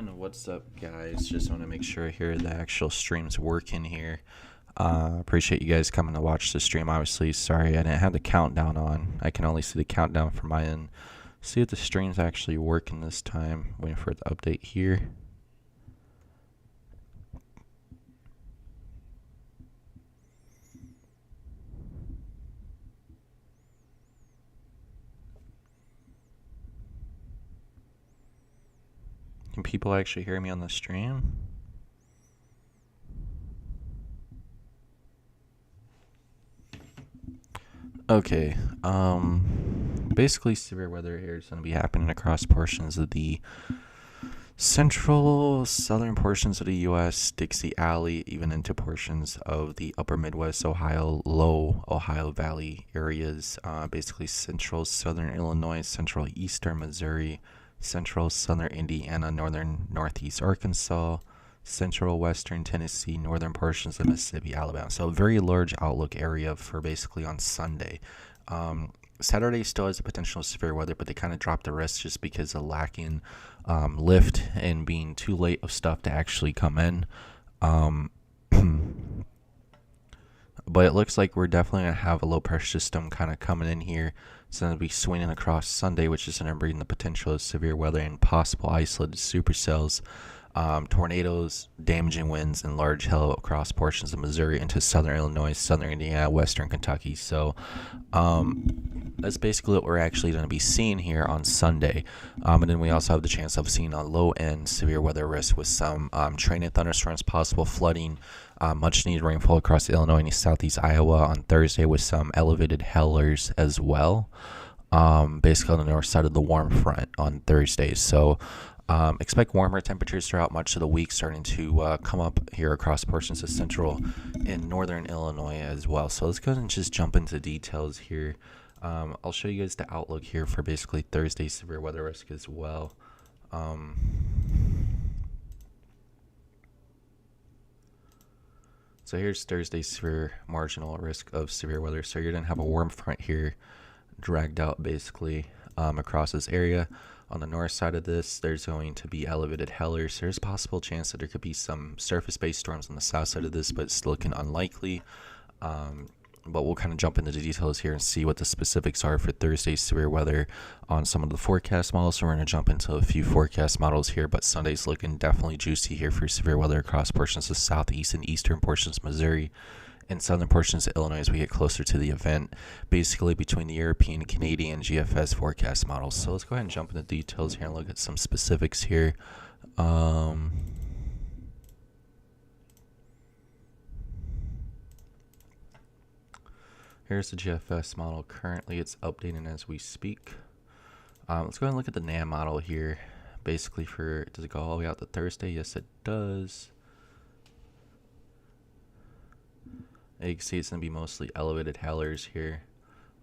And what's up, guys? Just want to make sure here the actual stream's working here. Appreciate you guys coming to watch the stream. Obviously, sorry I didn't have the countdown on. I can only see the countdown from my end. See if the stream's actually working this time. Waiting for the update here. Can people actually hear me on the stream? Okay, basically severe weather here is going to be happening across portions of the central, southern portions of the U.S., Dixie Alley, even into portions of the upper Midwest, Ohio, low Ohio Valley areas, basically central, southern Illinois, central, eastern Missouri, central, southern Indiana, northern, northeast Arkansas, central, western Tennessee, northern portions of Mississippi, Alabama. So a very large outlook area for basically on Sunday. Saturday still has the potential of severe weather, but they kind of dropped the rest just because of lacking lift and being too late of stuff to actually come in. But it looks like we're definitely going to have a low pressure system kind of coming in here. It's going to be swinging across Sunday, which is going to bring the potential of severe weather and possible isolated supercells. Tornadoes, damaging winds, and large hail across portions of Missouri into southern Illinois, southern Indiana, western Kentucky. So that's basically what we're actually going to be seeing here on Sunday. And then we also have the chance of seeing a low-end severe weather risk with some transient thunderstorms, possible flooding, much needed rainfall across Illinois and southeast Iowa on Thursday with some elevated hellers as well. Basically on the north side of the warm front on Thursday. So expect warmer temperatures throughout much of the week, starting to come up here across portions of central and northern Illinois as well. So let's go ahead and just jump into details here. I'll show you guys the outlook here for basically Thursday's severe weather risk as well. So here's Thursday's severe marginal risk of severe weather. So you're going to have a warm front here dragged out basically across this area. On the north side of this, there's going to be elevated hellers. There's a possible chance that there could be some surface-based storms on the south side of this, but it's looking unlikely. But we'll kind of jump into the details here and see what the specifics are for Thursday's severe weather on some of the forecast models. So we're going to jump into a few forecast models here, but Sunday's looking definitely juicy here for severe weather across portions of southeast and eastern portions of Missouri and southern portions of Illinois as we get closer to the event, basically between the European, Canadian, GFS forecast models. So let's go ahead and jump into details here and look at some specifics here. Here's the GFS model. Currently, it's updating as we speak. Let's go ahead and look at the NAM model here. Basically, does it go all the way out to Thursday? Yes, it does. You can see it's going to be mostly elevated hellers here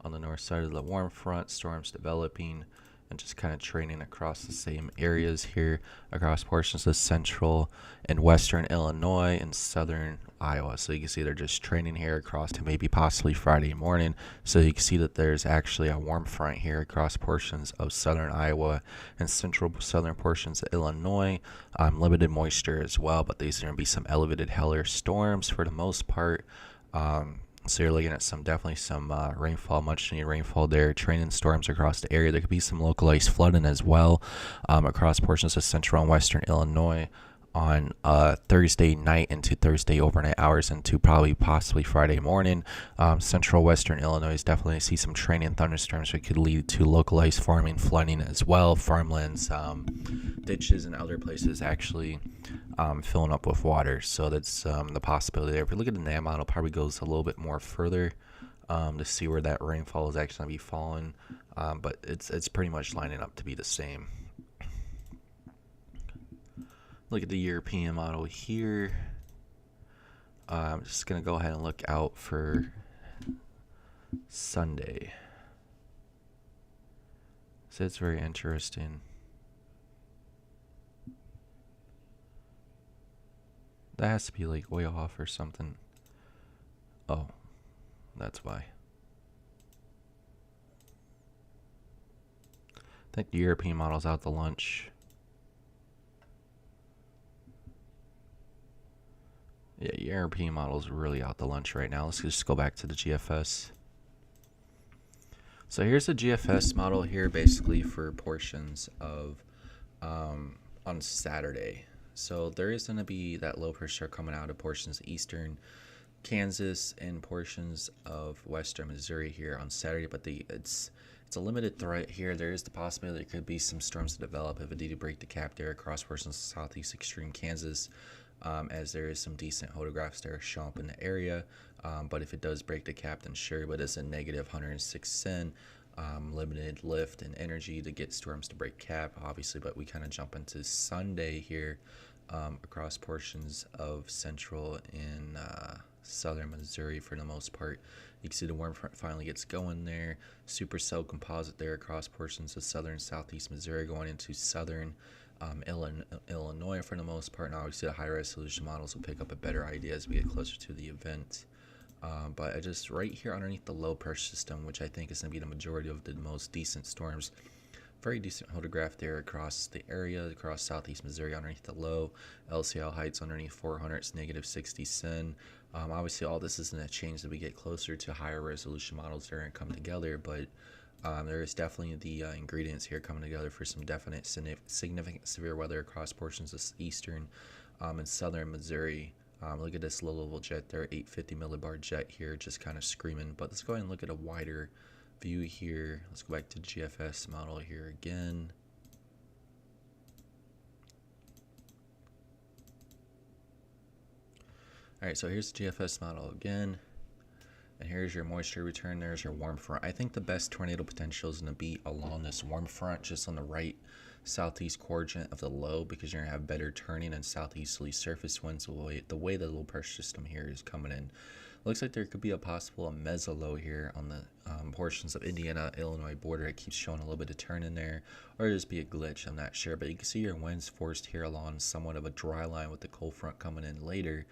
on the north side of the warm front, storms developing, and just kind of training across the same areas here across portions of central and western Illinois and southern Iowa. So you can see they're just training here across to maybe possibly Friday morning. So you can see that there's actually a warm front here across portions of southern Iowa and central southern portions of Illinois. Limited moisture as well, but these are going to be some elevated heller storms for the most part. So you're looking at definitely some rainfall, much needed rainfall there, training storms across the area. There could be some localized flooding as well across portions of central and western Illinois on Thursday night into Thursday overnight hours into possibly Friday morning. Central western Illinois is definitely see some training thunderstorms that could lead to localized farming flooding as well. Farmlands, ditches, and other places actually filling up with water. So that's the possibility there. If we look at the NAM model, probably goes a little bit more further to see where that rainfall is actually going to be falling. But it's pretty much lining up to be the same. Look at the European model here. I'm just going to go ahead and look out for Sunday. So it's very interesting. That has to be like way off or something. Oh, that's why. I think the European model's out to lunch. Yeah, European models are really out the lunch right now. Let's just go back to the GFS. So here's the GFS model here, basically for portions of on Saturday. So there is going to be that low pressure coming out of portions of eastern Kansas and portions of western Missouri here on Saturday, but it's a limited threat here. There is the possibility there could be some storms to develop if it did break the cap there across portions of southeast extreme Kansas, as there is some decent photographs there show up in the area. But if it does break the cap, then sure, but it's a negative 106 cent. Limited lift and energy to get storms to break cap, obviously, but we kind of jump into Sunday here across portions of central and southern Missouri for the most part. You can see the warm front finally gets going there. Supercell composite there across portions of southern southeast Missouri going into southern Illinois for the most part. And obviously the high resolution models will pick up a better idea as we get closer to the event. But I just right here underneath the low pressure system, which I think is going to be the majority of the most decent storms. Very decent photograph there across the area, across southeast Missouri underneath the low. LCL heights underneath 400, it's negative 60 cent. Obviously, all this is going to change as we get closer to higher resolution models that are going to come together, but there is definitely the ingredients here coming together for some definite significant severe weather across portions of eastern and southern Missouri. Look at this low level jet there, 850 millibar jet here, just kind of screaming. But let's go ahead and look at a wider view here. Let's go back to GFS model here again. All right, so here's the GFS model again. And here's your moisture return. There's your warm front. I think the best tornado potential is going to be along this warm front, just on the right southeast quadrant of the low, because you're going to have better turning and southeasterly surface winds the way the low pressure system here is coming in. Looks like there could be a possible mesolow here on the portions of Indiana-Illinois border. It keeps showing a little bit of turn in there, or just be a glitch, I'm not sure. But you can see your winds forced here along somewhat of a dry line with the cold front coming in later.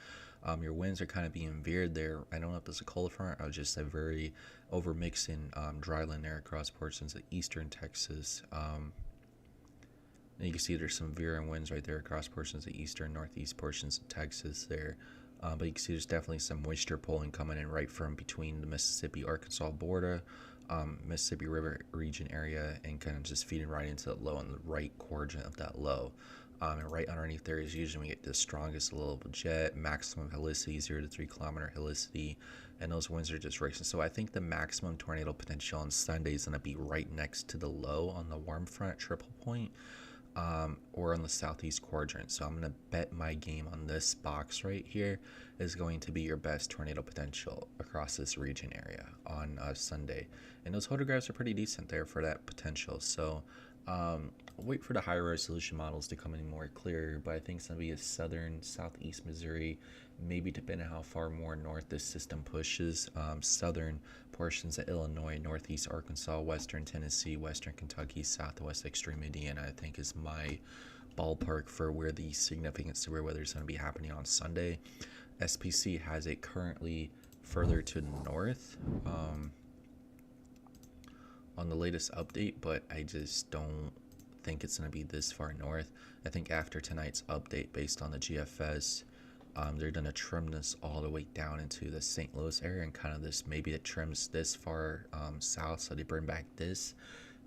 Your winds are kind of being veered there. I don't know if it's a cold front or just a very overmixing dry line there across portions of eastern Texas. And you can see there's some veering winds right there across portions of eastern, northeast portions of Texas there. But you can see there's definitely some moisture pulling coming in right from between the Mississippi-Arkansas border, Mississippi River region area, and kind of just feeding right into the low on the right quadrant of that low. And right underneath there is usually we get the strongest low jet, maximum helicity, 0 to 3 kilometer helicity, and those winds are just racing. So I think the maximum tornado potential on Sunday is going to be right next to the low on the warm front triple point. Or on the southeast quadrant. So I'm going to bet my game on this box right here is going to be your best tornado potential across this region area on Sunday. And those photographs are pretty decent there for that potential. So wait for the higher resolution models to come in more clear, but I think it's going to be a southern, southeast Missouri, maybe depending on how far more north this system pushes, southern portions of Illinois, northeast Arkansas, western Tennessee, western Kentucky, southwest extreme Indiana, I think is my ballpark for where the significant severe weather is going to be happening on Sunday. SPC has it currently further to north on the latest update, but I just don't think it's going to be this far north. I think after tonight's update based on the GFS, they're going to trim this all the way down into the St. Louis area, and kind of this, maybe it trims this far south, so they bring back this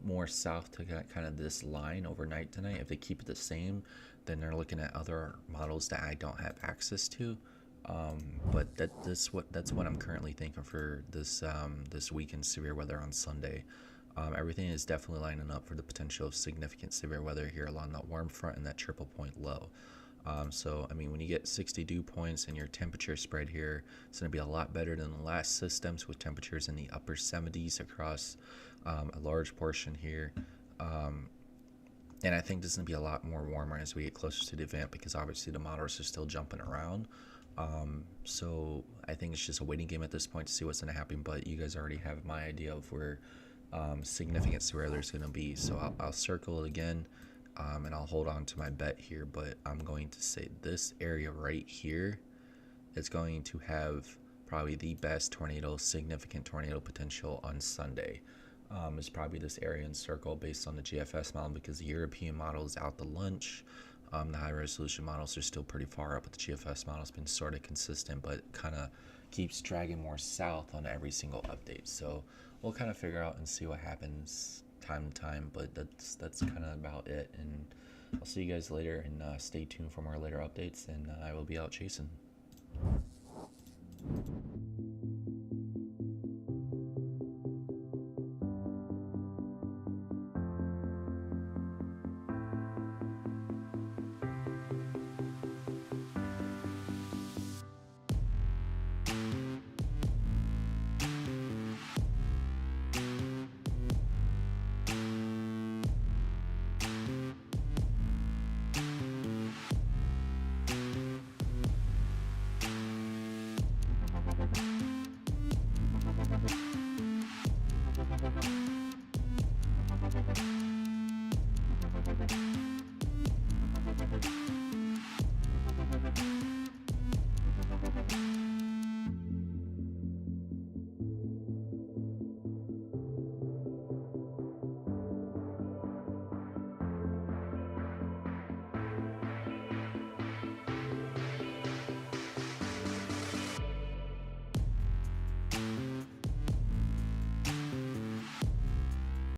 more south to kind of this line overnight tonight. If they keep it the same, then they're looking at other models that I don't have access to. But that's what I'm currently thinking for this this weekend severe weather on Sunday. Everything is definitely lining up for the potential of significant severe weather here along that warm front and that triple point low. So, I mean, when you get 60 dew points and your temperature spread here, it's going to be a lot better than the last systems with temperatures in the upper 70s across a large portion here. And I think this is going to be a lot more warmer as we get closer to the event, because obviously the models are still jumping around. So I think it's just a waiting game at this point to see what's going to happen, but you guys already have my idea of where significant severe weather is going to be. So I'll circle it again. And I'll hold on to my bet here, but I'm going to say this area right here is going to have probably the best significant tornado potential on Sunday. Is probably this area in circle based on the GFS model, because the European model is out the lunch. The high resolution models are still pretty far up, but the GFS model's been sort of consistent, but kind of keeps dragging more south on every single update. So we'll kind of figure out and see what happens time to time, but that's kind of about it. And I'll see you guys later, and stay tuned for more later updates, and I will be out chasing.